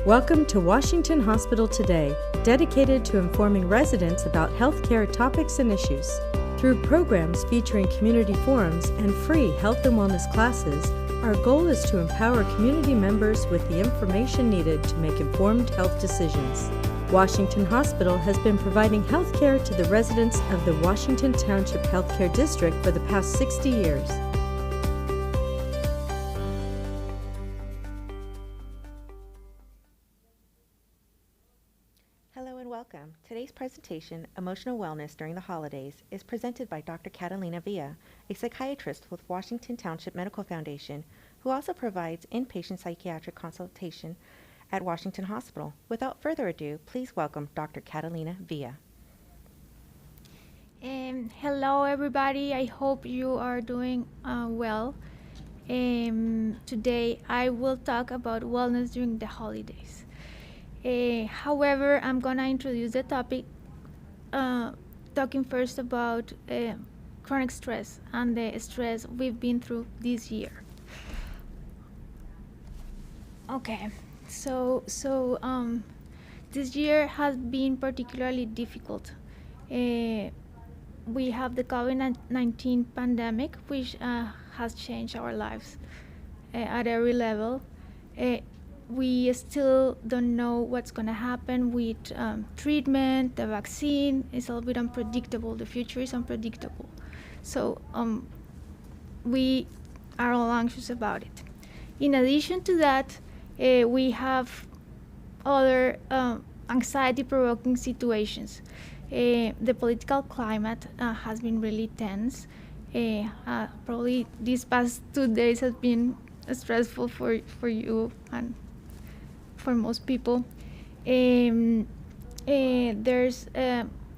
Welcome to Washington Hospital Today, dedicated to informing residents about healthcare topics and issues. Through programs featuring community forums and free health and wellness classes, our goal is to empower community members with the information needed to make informed health decisions. Washington Hospital has been providing health care to the residents of the Washington Township Healthcare District for the past 60 years. Hello and welcome. Today's presentation, Emotional Wellness During the Holidays, is presented by Dr. Catalina Villa, a psychiatrist with Washington Township Medical Foundation, who also provides inpatient psychiatric consultation at Washington Hospital. Without further ado, please welcome Dr. Catalina Villa. Hello everybody, I hope you are doing well. Today I will talk about wellness during the holidays. However, I'm gonna introduce the topic talking first about chronic stress and the stress we've been through this year. Okay, so this year has been particularly difficult. We have the COVID-19 pandemic, which has changed our lives at every level. We still don't know what's going to happen with treatment. The vaccine is a little bit unpredictable. The future is unpredictable. So we are all anxious about it. In addition to that, we have other anxiety-provoking situations. The political climate has been really tense. Probably these past 2 days have been stressful for you and for most people. There's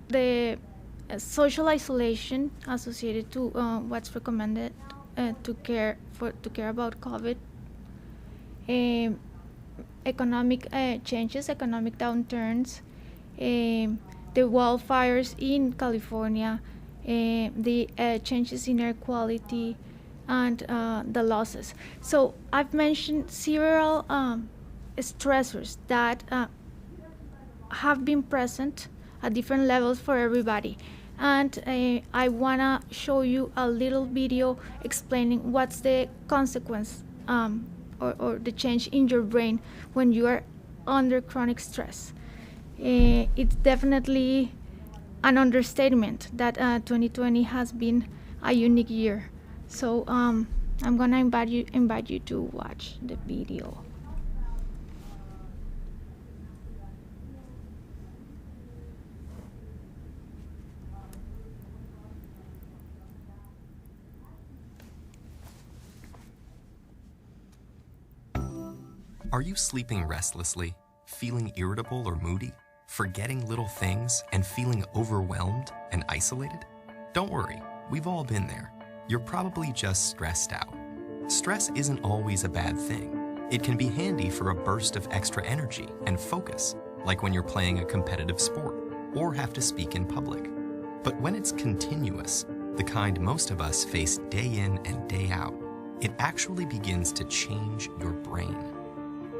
the social isolation associated to what's recommended to care about COVID. Economic changes, economic downturns, the wildfires in California, the changes in air quality, and the losses. So I've mentioned several stressors that have been present at different levels for everybody. And I wanna show you a little video explaining what's the consequence or the change in your brain when you are under chronic stress. It's definitely an understatement that 2020 has been a unique year. So I'm gonna invite you to watch the video. Are you sleeping restlessly, feeling irritable or moody, forgetting little things, and feeling overwhelmed and isolated? Don't worry, we've all been there. You're probably just stressed out. Stress isn't always a bad thing. It can be handy for a burst of extra energy and focus, like when you're playing a competitive sport or have to speak in public. But when it's continuous, the kind most of us face day in and day out, it actually begins to change your brain.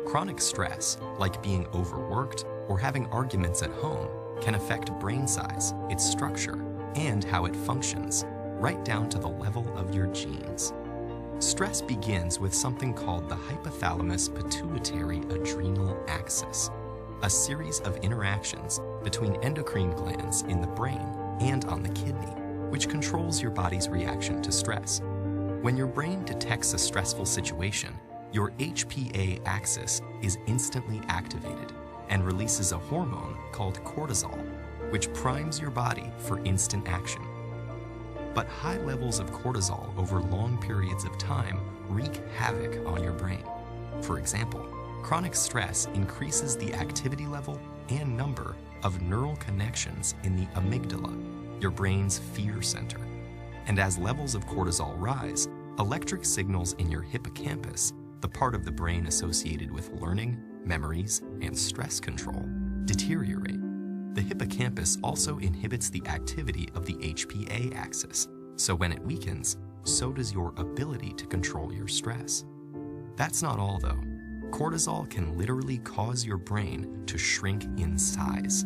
Chronic stress, like being overworked or having arguments at home, can affect brain size, its structure, and how it functions, right down to the level of your genes. Stress begins with something called the hypothalamus-pituitary-adrenal axis, a series of interactions between endocrine glands in the brain and on the kidney, which controls your body's reaction to stress. When your brain detects a stressful situation, your HPA axis is instantly activated and releases a hormone called cortisol, which primes your body for instant action. But high levels of cortisol over long periods of time wreak havoc on your brain. For example, chronic stress increases the activity level and number of neural connections in the amygdala, your brain's fear center. And as levels of cortisol rise, electric signals in your hippocampus, the part of the brain associated with learning, memories, and stress control, deteriorate. The hippocampus also inhibits the activity of the HPA axis, so when it weakens, so does your ability to control your stress. That's not all though. Cortisol can literally cause your brain to shrink in size.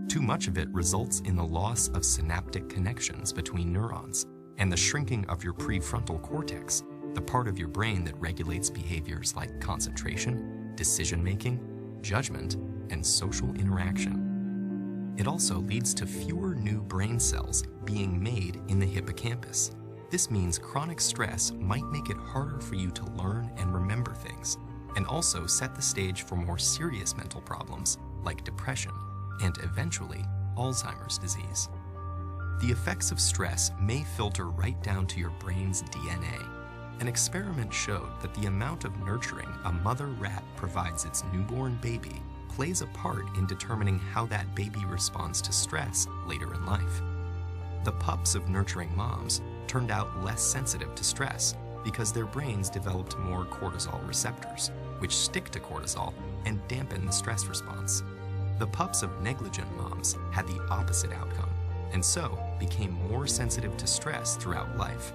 Too much of it results in the loss of synaptic connections between neurons and the shrinking of your prefrontal cortex, the part of your brain that regulates behaviors like concentration, decision-making, judgment, and social interaction. It also leads to fewer new brain cells being made in the hippocampus. This means chronic stress might make it harder for you to learn and remember things, and also set the stage for more serious mental problems like depression and eventually Alzheimer's disease. The effects of stress may filter right down to your brain's DNA. An experiment showed that the amount of nurturing a mother rat provides its newborn baby plays a part in determining how that baby responds to stress later in life. The pups of nurturing moms turned out less sensitive to stress because their brains developed more cortisol receptors, which stick to cortisol and dampen the stress response. The pups of negligent moms had the opposite outcome, and so became more sensitive to stress throughout life.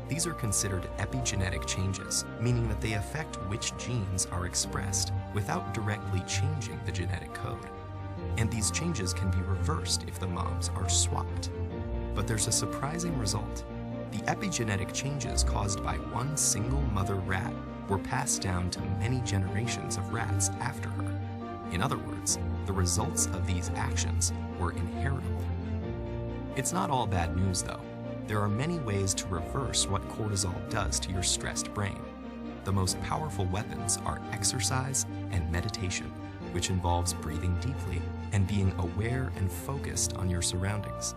These are considered epigenetic changes, meaning that they affect which genes are expressed without directly changing the genetic code. And these changes can be reversed if the moms are swapped. But there's a surprising result. The epigenetic changes caused by one single mother rat were passed down to many generations of rats after her. In other words, the results of these actions were inheritable. It's not all bad news, though. There are many ways to reverse what cortisol does to your stressed brain. The most powerful weapons are exercise and meditation, which involves breathing deeply and being aware and focused on your surroundings.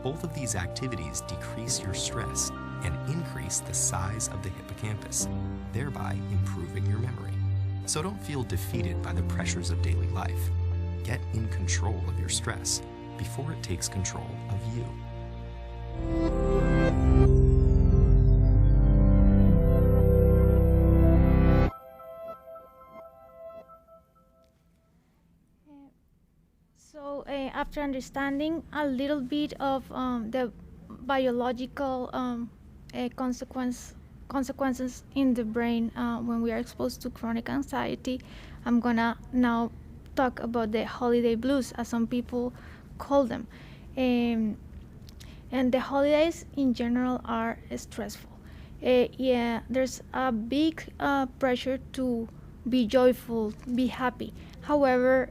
Both of these activities decrease your stress and increase the size of the hippocampus, thereby improving your memory. So don't feel defeated by the pressures of daily life. Get in control of your stress before it takes control of you. So after understanding a little bit of the biological consequences in the brain when we are exposed to chronic anxiety, I'm gonna now talk about the holiday blues, as some people call them. And the holidays in general are stressful. Yeah, there's a big pressure to be joyful, be happy. However,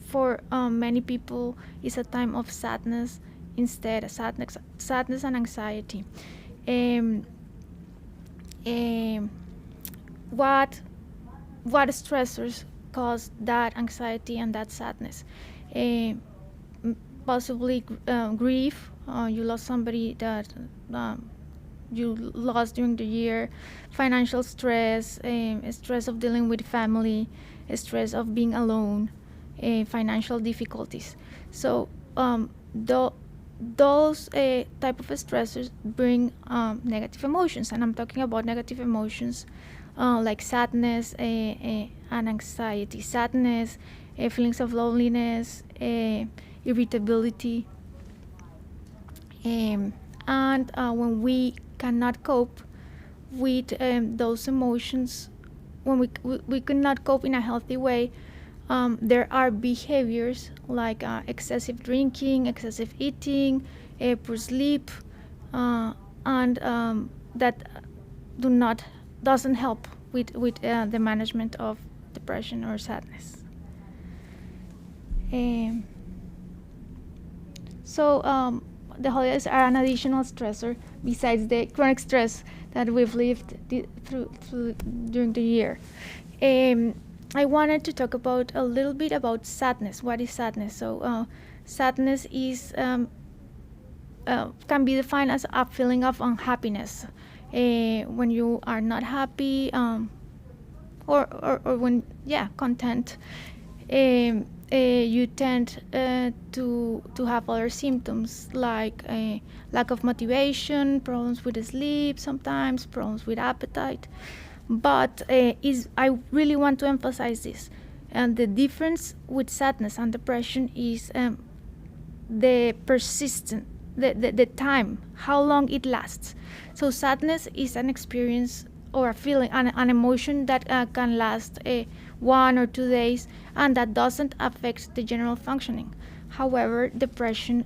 for many people, it's a time of sadness instead, sadness and anxiety. What stressors cause that anxiety and that sadness? Possibly grief. You lost somebody that you lost during the year. Financial stress, stress of dealing with family, stress of being alone, financial difficulties. So those type of stressors bring negative emotions, and I'm talking about negative emotions like sadness and anxiety. Sadness, feelings of loneliness, irritability, and when we cannot cope with those emotions, when we cannot cope in a healthy way, there are behaviors like excessive drinking, excessive eating, poor sleep, and that doesn't help with the management of depression or sadness. So the holidays are an additional stressor besides the chronic stress that we've lived through during the year. I wanted to talk about a little bit about sadness. What is sadness? So sadness is can be defined as a feeling of unhappiness when you are not happy, or when content. You tend to have other symptoms like lack of motivation, problems with sleep, sometimes problems with appetite. But I really want to emphasize this. And the difference with sadness and depression is the persistent, the time, how long it lasts. So sadness is an experience or a feeling, an emotion that can last 1 or 2 days, and that doesn't affect the general functioning. However, depression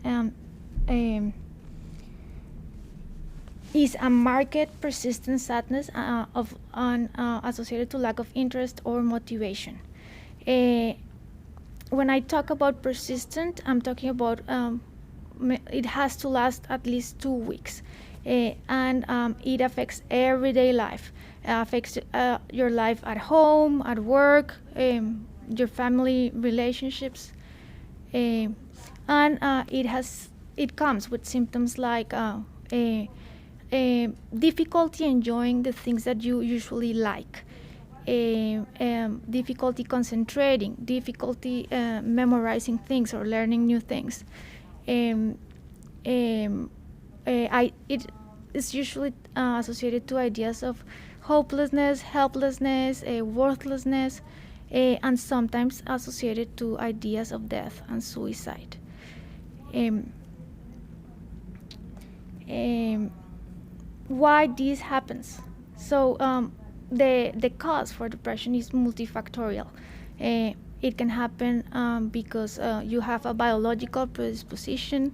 is a marked persistent sadness associated to lack of interest or motivation. When I talk about persistent, I'm talking about it has to last at least 2 weeks, and it affects everyday life. It affects your life at home, at work, your family relationships, and it comes with symptoms like difficulty enjoying the things that you usually like, difficulty concentrating, difficulty memorizing things or learning new things. It is usually associated to ideas of hopelessness, helplessness, worthlessness, and sometimes associated to ideas of death and suicide. Why this happens? So the cause for depression is multifactorial. It can happen because you have a biological predisposition.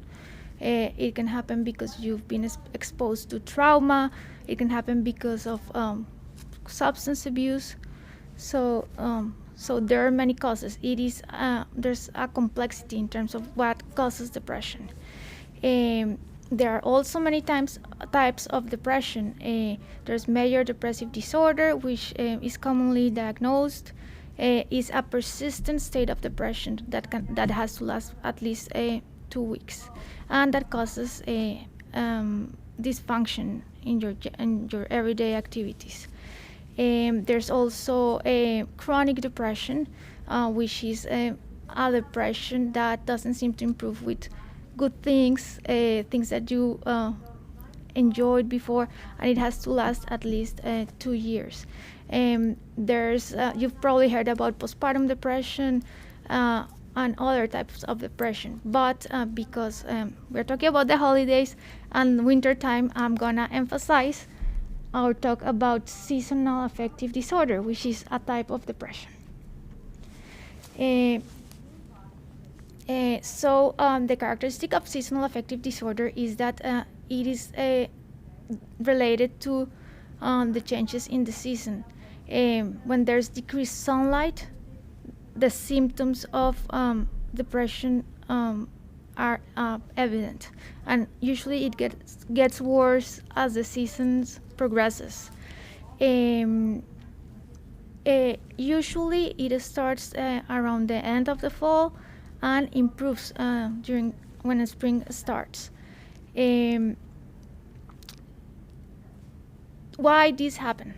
It can happen because you've been exposed to trauma. It can happen because of substance abuse. So there are many causes. There's a complexity in terms of what causes depression. There are also many types of depression. There's major depressive disorder, which is commonly diagnosed. Is a persistent state of depression that has to last at least 2 weeks, and that causes a dysfunction in your everyday activities. There's also a chronic depression, which is a depression that doesn't seem to improve with good things, things that you enjoyed before, and it has to last at least 2 years. You've probably heard about postpartum depression and other types of depression, but because we're talking about the holidays and winter time, I'm gonna emphasize or talk about seasonal affective disorder, which is a type of depression. So the characteristic of seasonal affective disorder is that it is related to the changes in the season. When there's decreased sunlight, the symptoms of depression are evident, and usually it gets worse as the seasons progresses. Usually it starts around the end of the fall and improves when the spring starts. Why this happen?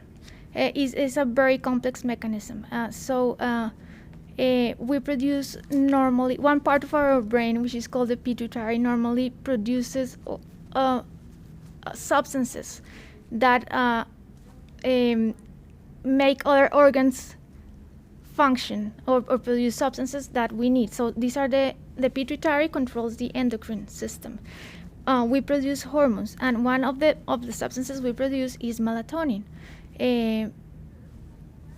Is a very complex mechanism. We produce normally, one part of our brain, which is called the pituitary, normally produces substances that make other organs function or produce substances that we need. So these are the pituitary controls the endocrine system. We produce hormones, and one of the substances we produce is melatonin.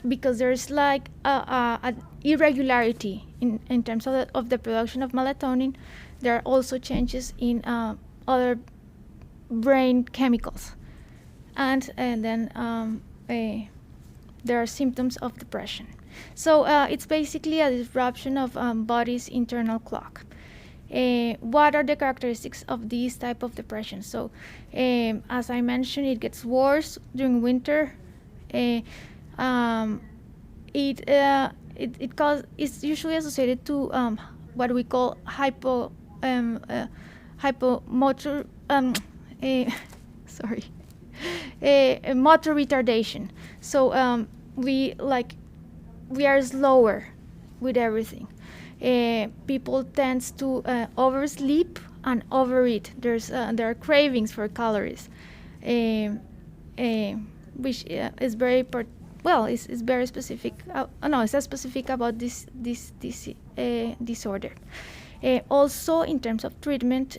Because there's like an irregularity in terms of the production of melatonin, there are also changes in other brain chemicals, and then there are symptoms of depression. So it's basically a disruption of body's internal clock. What are the characteristics of this type of depression? So as I mentioned, it gets worse during winter. It's usually associated to what we call motor retardation. So we are slower with everything. People tend to oversleep and overeat. There are cravings for calories, which is very is very specific. It's specific about this disorder. Also, in terms of treatment,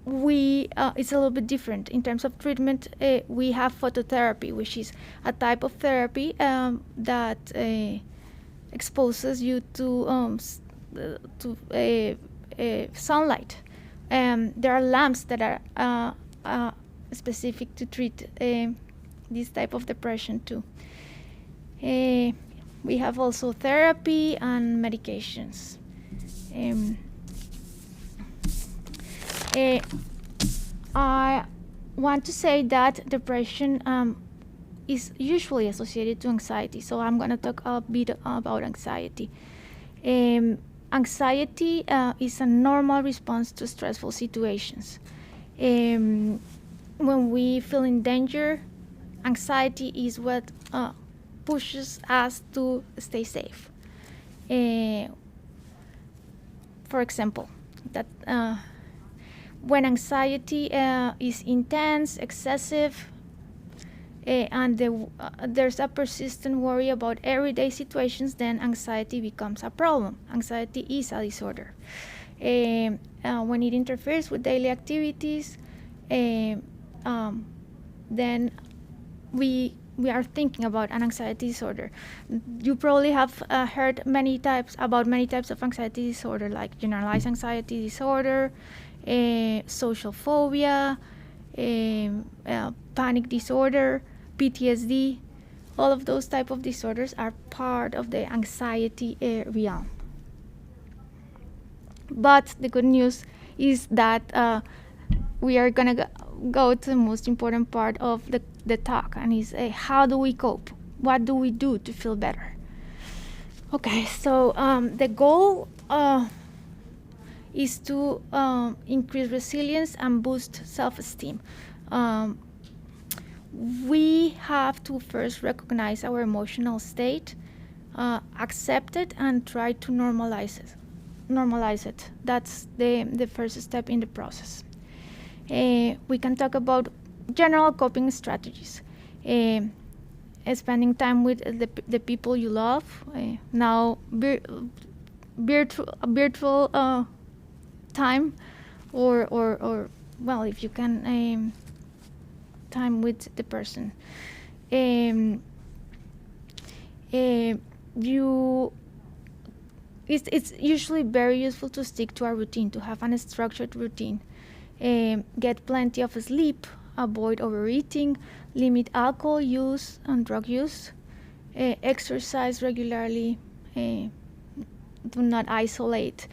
it's a little bit different in terms of treatment. We have phototherapy, which is a type of therapy that exposes you to sunlight. There are lamps that are specific to treat this type of depression too. We have also therapy and medications. I want to say that depression is usually associated to anxiety, so I'm going to talk a bit about anxiety. Anxiety is a normal response to stressful situations. When we feel in danger, anxiety is what pushes us to stay safe. For example, that when anxiety is intense, excessive, and there's a persistent worry about everyday situations, then anxiety becomes a problem. Anxiety is a disorder. When it interferes with daily activities, then we are thinking about an anxiety disorder. You probably have heard many types of anxiety disorder, like generalized anxiety disorder, social phobia, panic disorder, PTSD. All of those type of disorders are part of the anxiety realm. But the good news is that we are gonna go to the most important part of the talk, and is how do we cope? What do we do to feel better? Okay, so the goal is to increase resilience and boost self-esteem. We have to first recognize our emotional state, accept it, and try to normalize it. That's the first step in the process. We can talk about general coping strategies. Spending time with the people you love. Now, virtual time, or well, if you can, time with the person. It's usually very useful to stick to a routine, to have a structured routine. Get plenty of sleep, avoid overeating, limit alcohol use and drug use, exercise regularly, do not isolate,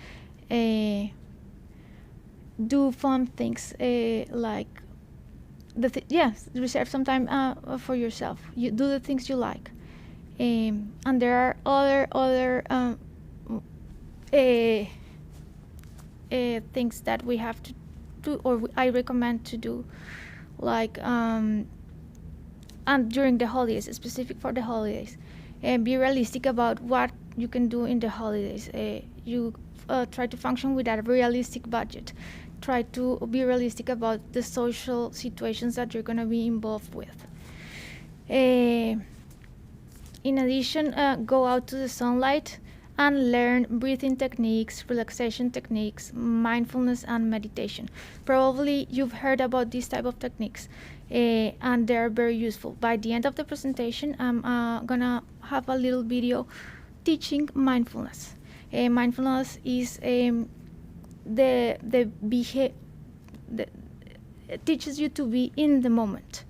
do fun things like reserve some time for yourself. You do the things you like, and there are other things that we have to do, or I recommend to do, like and during the holidays, specific for the holidays, and be realistic about what you can do in the holidays. You try to function with a realistic budget. Try to be realistic about the social situations that you're going to be involved with. In addition, go out to the sunlight and learn breathing techniques, relaxation techniques, mindfulness, and meditation. Probably you've heard about these type of techniques, and they're very useful. By the end of the presentation, I'm gonna have a little video teaching mindfulness. Mindfulness is it teaches you to be in the moment,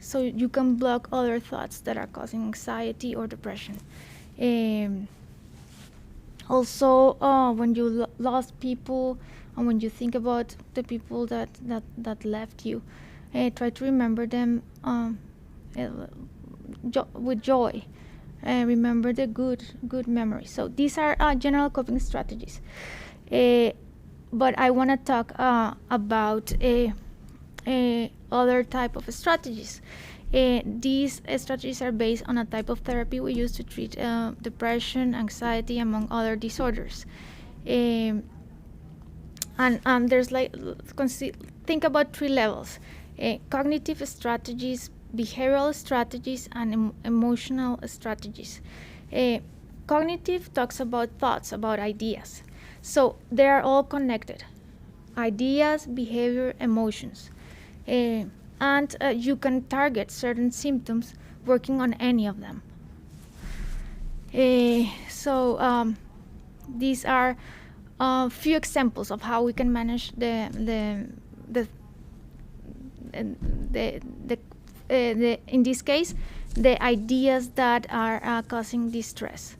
so you can block other thoughts that are causing anxiety or depression. Also, when you lost people, and when you think about the people that left you, try to remember them with joy. Remember the good memories. So these are general coping strategies. But I want to talk about other type of strategies. These strategies are based on a type of therapy we use to treat depression, anxiety, among other disorders. And there's think about 3 levels: cognitive strategies, behavioral strategies, and emotional strategies. Cognitive talks about thoughts, about ideas. So they are all connected. ideas, behavior, emotions. And you can target certain symptoms working on any of them. So these are a few examples of how we can manage in this case, the ideas that are causing distress.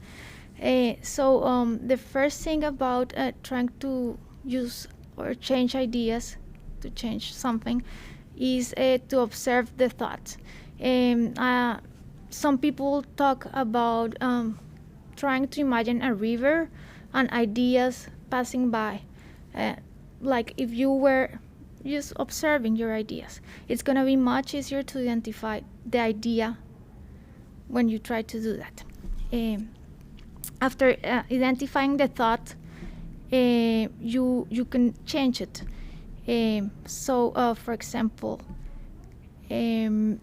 So the first thing about trying to use or change ideas, to change something, is to observe the thought. Some people talk about trying to imagine a river and ideas passing by. Like if you were just observing your ideas, it's going to be much easier to identify the idea when you try to do that. After identifying the thought, you can change it. So, for example, I'm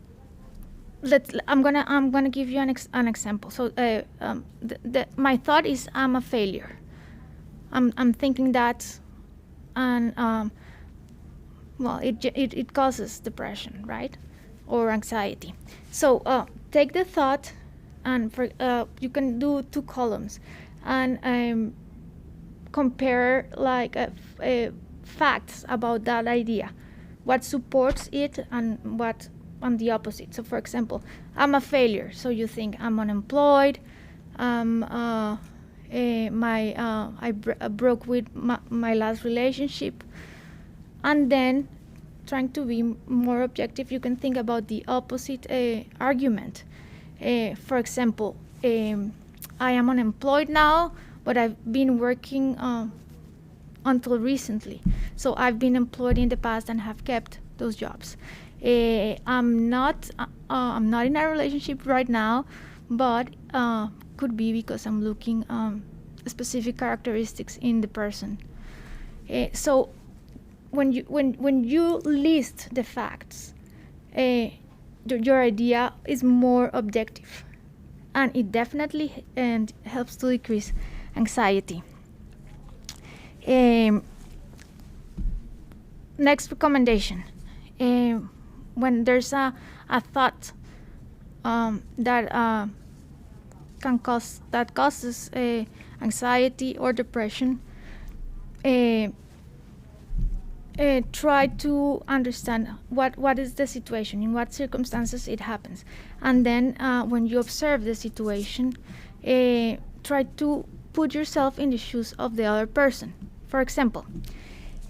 gonna give you an example. So, my thought is I'm a failure. I'm thinking that, and well, it causes depression, right, or anxiety. So take the thought, and you can do 2 columns, and compare like facts about that idea, what supports it and what on the opposite. So for example, I'm a failure, so you think I'm unemployed, I broke with my last relationship. And then trying to be more objective, you can think about the opposite argument. For example, I am unemployed now, but I've been working until recently. So I've been employed in the past and have kept those jobs. I'm not in a relationship right now, but could be because I'm looking specific characteristics in the person. So when you list the facts, your idea is more objective, and it definitely helps to decrease anxiety. Next recommendation: when there's a thought that causes anxiety or depression, try to understand what is the situation, in what circumstances it happens, and then when you observe the situation, try to put yourself in the shoes of the other person. For example,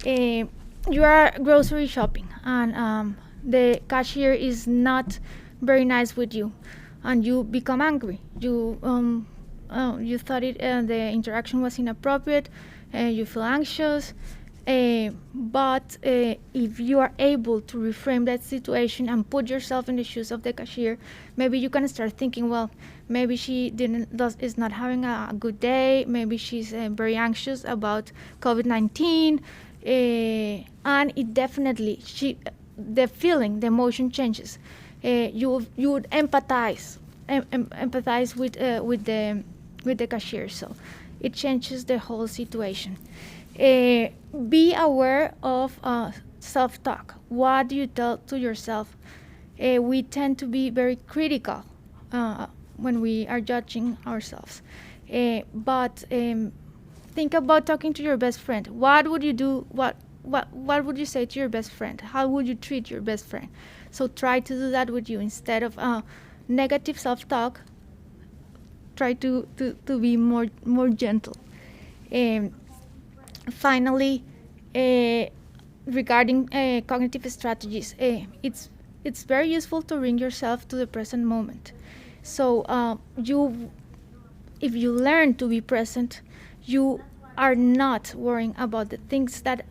you are grocery shopping, and the cashier is not very nice with you, and you become angry. You thought the interaction was inappropriate, you feel anxious. But if you are able to reframe that situation and put yourself in the shoes of the cashier, maybe you can start thinking, well, maybe she is not having a good day. Maybe she's very anxious about COVID-19, and it definitely the feeling, the emotion changes. You would empathize with the cashier, so it changes the whole situation. Be aware of self-talk. What do you tell to yourself? We tend to be very critical when we are judging ourselves. But think about talking to your best friend. What would you do? What would you say to your best friend? How would you treat your best friend? So try to do that with you instead of negative self-talk. Try to be more gentle. Finally, regarding cognitive strategies, it's very useful to bring yourself to the present moment. So if you learn to be present, you are not worrying about the things that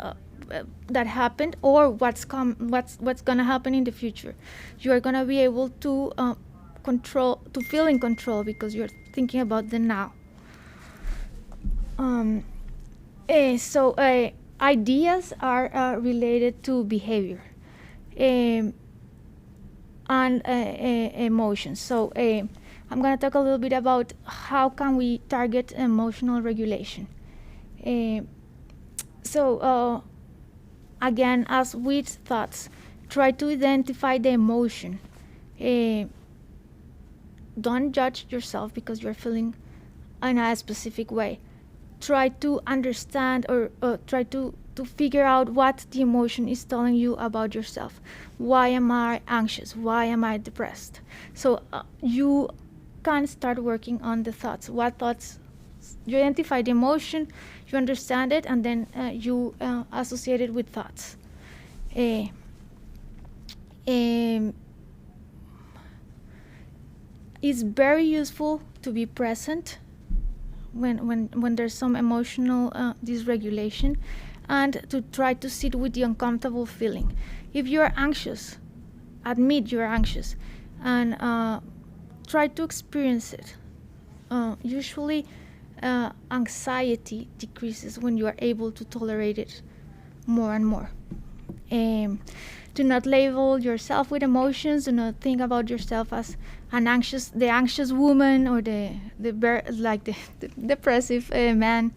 happened or what's gonna happen in the future. You are gonna be able to feel in control because you're thinking about the now. So ideas are related to behavior and emotions. So I'm going to talk a little bit about how can we target emotional regulation. So again, as with thoughts, try to identify the emotion. Don't judge yourself because you're feeling in a specific way. Try to understand or try to figure out what the emotion is telling you about yourself. Why am I anxious? Why am I depressed? So you can start working on the thoughts. What thoughts? You identify the emotion, you understand it, and then you associate it with thoughts. It's very useful to be present when there's some emotional dysregulation, and to try to sit with the uncomfortable feeling. If you're anxious, admit you're anxious, and try to experience it. Usually anxiety decreases when you are able to tolerate it more and more. Do not label yourself with emotions. Do not think about yourself as the anxious woman, or the depressive man.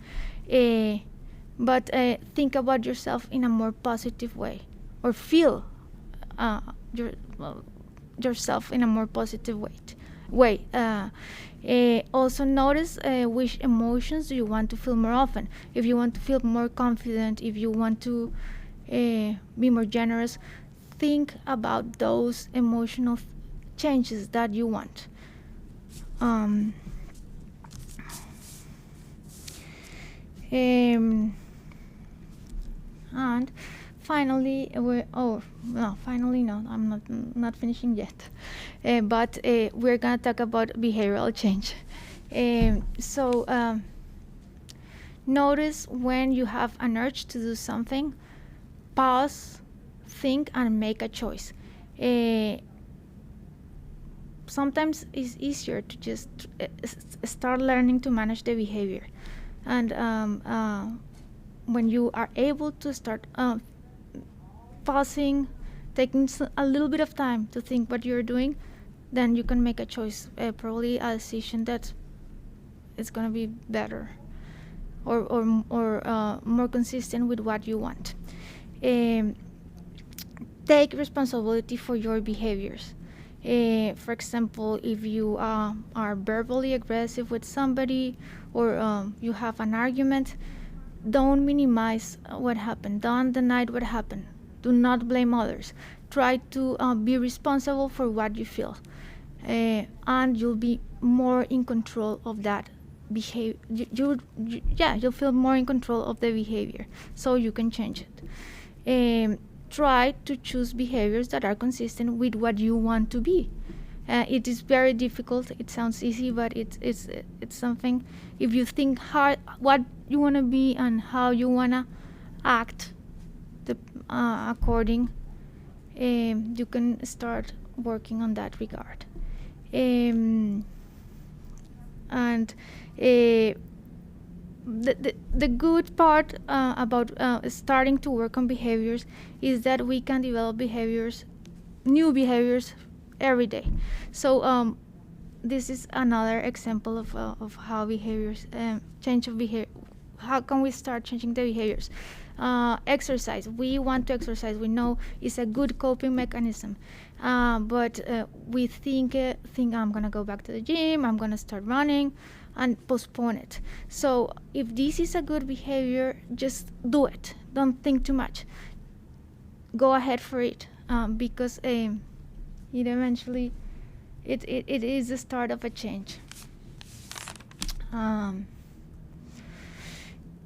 But think about yourself in a more positive way, or feel yourself in a more positive way. Also notice which emotions do you want to feel more often. If you want to feel more confident, if you want to be more generous, think about those emotional changes that you want. And finally, finally no, I'm not finishing yet. But we're gonna talk about behavioral change. So notice when you have an urge to do something, pause, think, and make a choice. Sometimes it's easier to just start learning to manage the behavior. And when you are able to start pausing, taking a little bit of time to think what you're doing, then you can make a choice, probably a decision that is going to be better or more consistent with what you want. Take responsibility for your behaviors. For example, if you are verbally aggressive with somebody, or you have an argument, don't minimize what happened. Don't deny what happened. Do not blame others. Try to be responsible for what you feel, and you'll be more in control of that behavior. You'll feel more in control of the behavior, so you can change it. Try to choose behaviors that are consistent with what you want to be. It is very difficult. It sounds easy, but it's something. If you think hard what you want to be and how you want to act according, you can start working on that regard. And the good part about starting to work on behaviors is that we can develop new behaviors every day. So this is another example of how behaviors change of behavior. How can we start changing the behaviors? Exercise. We want to exercise. We know it's a good coping mechanism, but we think I'm gonna go back to the gym, I'm gonna start running, and postpone it. So if this is a good behavior, just do it. Don't think too much. Go ahead for it, because it eventually it is the start of a change.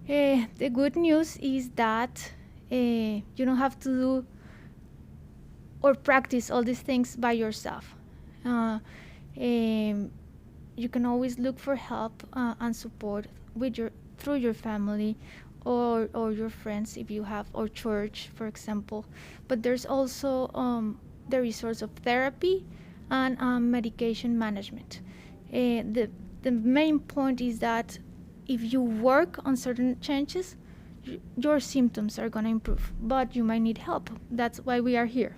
The good news is that you don't have to do or practice all these things by yourself. You can always look for help and support through your family or your friends, if you have, or church, for example. But there's also the resource of therapy and medication management. The main point is that if you work on certain changes, your symptoms are going to improve, but you might need help. That's why we are here.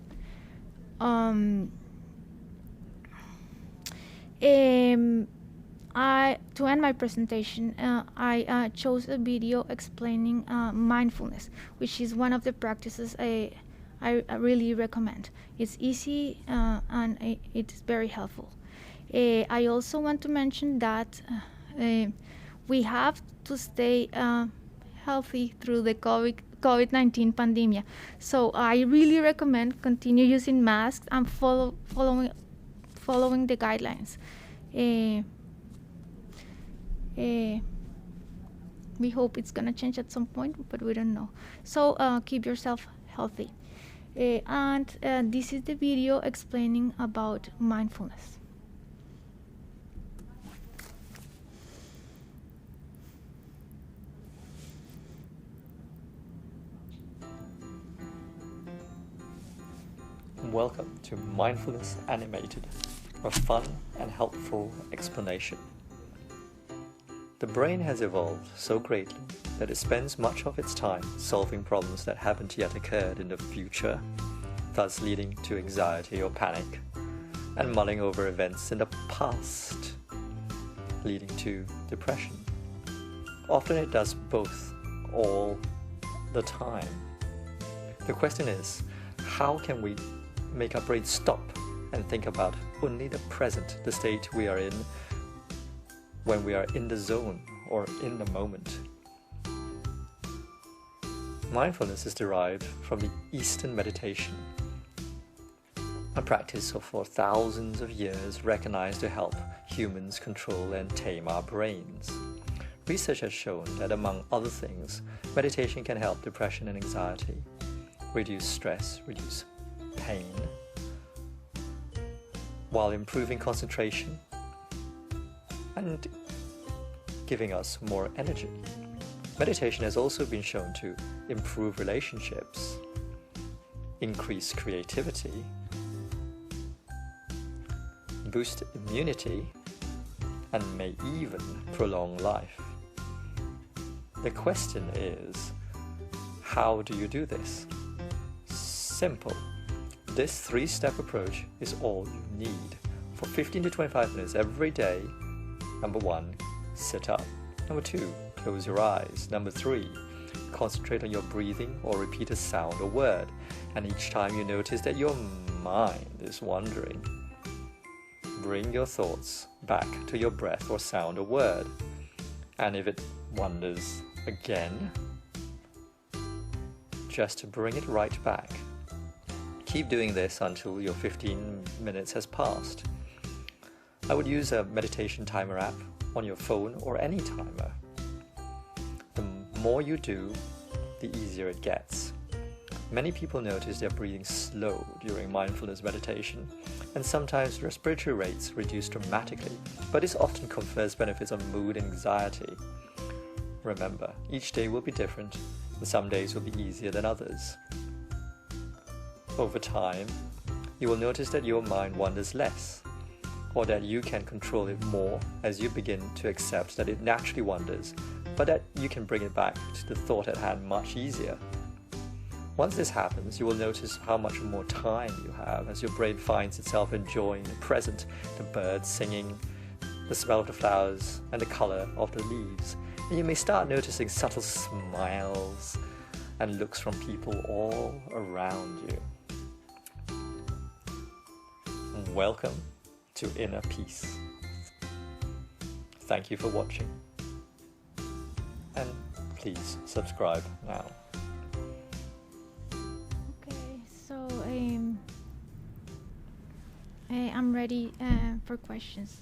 to end my presentation, I chose a video explaining mindfulness, which is one of the practices I really recommend. It's easy and it's very helpful. I also want to mention that we have to stay healthy through the COVID-19 pandemic. So I really recommend continue using masks and following the guidelines. We hope it's gonna change at some point, but we don't know. So keep yourself healthy. And this is the video explaining about mindfulness. Welcome to Mindfulness Animated, a fun and helpful explanation. The brain has evolved so greatly that it spends much of its time solving problems that haven't yet occurred in the future, thus leading to anxiety or panic, and mulling over events in the past, leading to depression. Often it does both all the time. The question is, how can we make our brain stop and think about only the present, the state we are in when we are in the zone or in the moment? Mindfulness is derived from the Eastern meditation, a practice for thousands of years recognized to help humans control and tame our brains. Research has shown that, among other things, meditation can help depression and anxiety, reduce stress, reduce pain, while improving concentration and giving us more energy. Meditation has also been shown to improve relationships, increase creativity, boost immunity, and may even prolong life. The question is, how do you do this? Simple. This three-step approach is all you need. For 15 to 25 minutes every day, number 1, sit up. Number 2, close your eyes. Number 3, concentrate on your breathing or repeat a sound or word. And each time you notice that your mind is wandering, bring your thoughts back to your breath or sound or word. And if it wanders again, just bring it right back. Keep doing this until your 15 minutes has passed. I would use a meditation timer app on your phone or any timer. The more you do, the easier it gets. Many people notice their breathing slow during mindfulness meditation, and sometimes respiratory rates reduce dramatically, but this often confers benefits on mood and anxiety. Remember, each day will be different, and some days will be easier than others. Over time, you will notice that your mind wanders less, or that you can control it more as you begin to accept that it naturally wanders, but that you can bring it back to the thought at hand much easier. Once this happens, you will notice how much more time you have as your brain finds itself enjoying the present, the birds singing, the smell of the flowers, and the color of the leaves. And you may start noticing subtle smiles and looks from people all around you. Welcome to Inner Peace. Thank you for watching, and please subscribe now. Okay, so I'm ready for questions.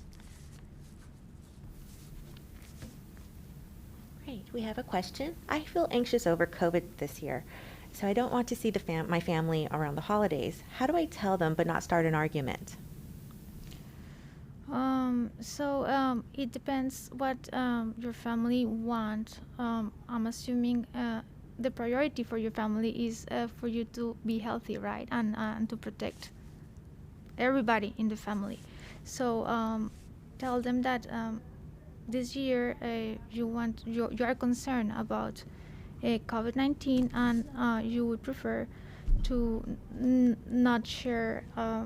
Great, we have a question. I feel anxious over COVID this year, so I don't want to see my family around the holidays. How do I tell them but not start an argument? It depends what your family want. I'm assuming the priority for your family is for you to be healthy, right? And to protect everybody in the family. So tell them that this year you are concerned about COVID-19, and you would prefer to not share a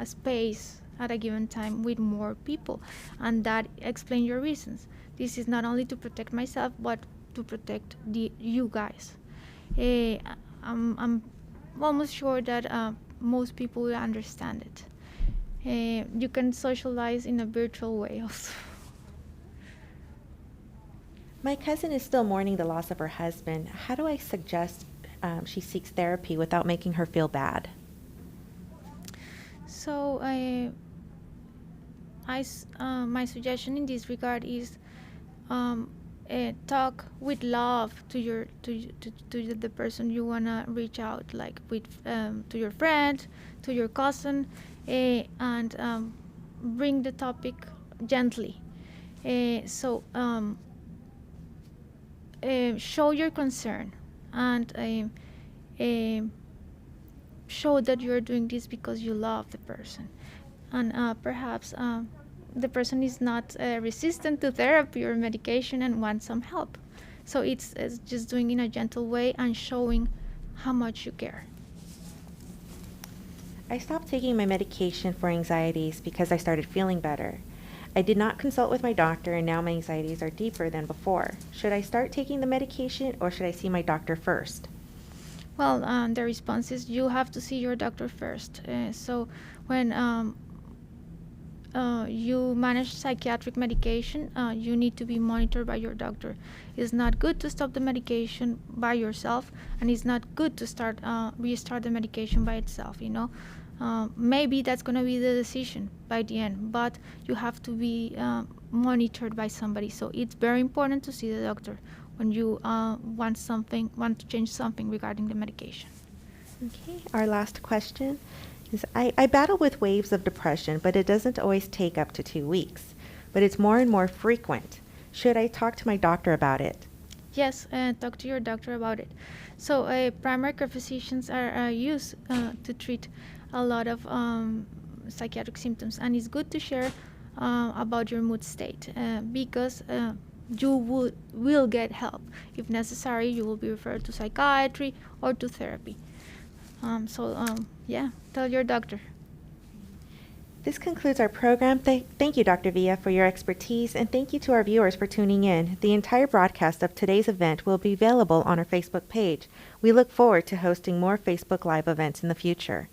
space at a given time with more people, and that explains your reasons. This is not only to protect myself, but to protect you guys. I'm almost sure that most people will understand it. You can socialize in a virtual way also. My cousin is still mourning the loss of her husband. How do I suggest she seeks therapy without making her feel bad? So my suggestion in this regard is talk with love to the person you wanna reach out, like with to your friend, to your cousin, and bring the topic gently. Show your concern and show that you're doing this because you love the person, and perhaps the person is not resistant to therapy or medication and wants some help. So it's just doing in a gentle way and showing how much you care. I stopped taking my medication for anxieties because I started feeling better. I did not consult with my doctor, and now my anxieties are deeper than before. Should I start taking the medication, or should I see my doctor first? Well, the response is you have to see your doctor first. So when you manage psychiatric medication, you need to be monitored by your doctor. It's not good to stop the medication by yourself, and it's not good to restart the medication by itself, maybe that's going to be the decision by the end, but you have to be monitored by somebody. So it's very important to see the doctor when you want to change something regarding the medication. Okay, our last question is, I battle with waves of depression, but it doesn't always take up to 2 weeks, but it's more and more frequent. Should I talk to my doctor about it? Yes, talk to your doctor about it. So primary care physicians are used to treat a lot of psychiatric symptoms, and it's good to share about your mood state because you will get help. If necessary, you will be referred to psychiatry or to therapy. Tell your doctor. This concludes our program. Thank you, Dr. Villa, for your expertise, and thank you to our viewers for tuning in. The entire broadcast of today's event will be available on our Facebook page. We look forward to hosting more Facebook Live events in the future.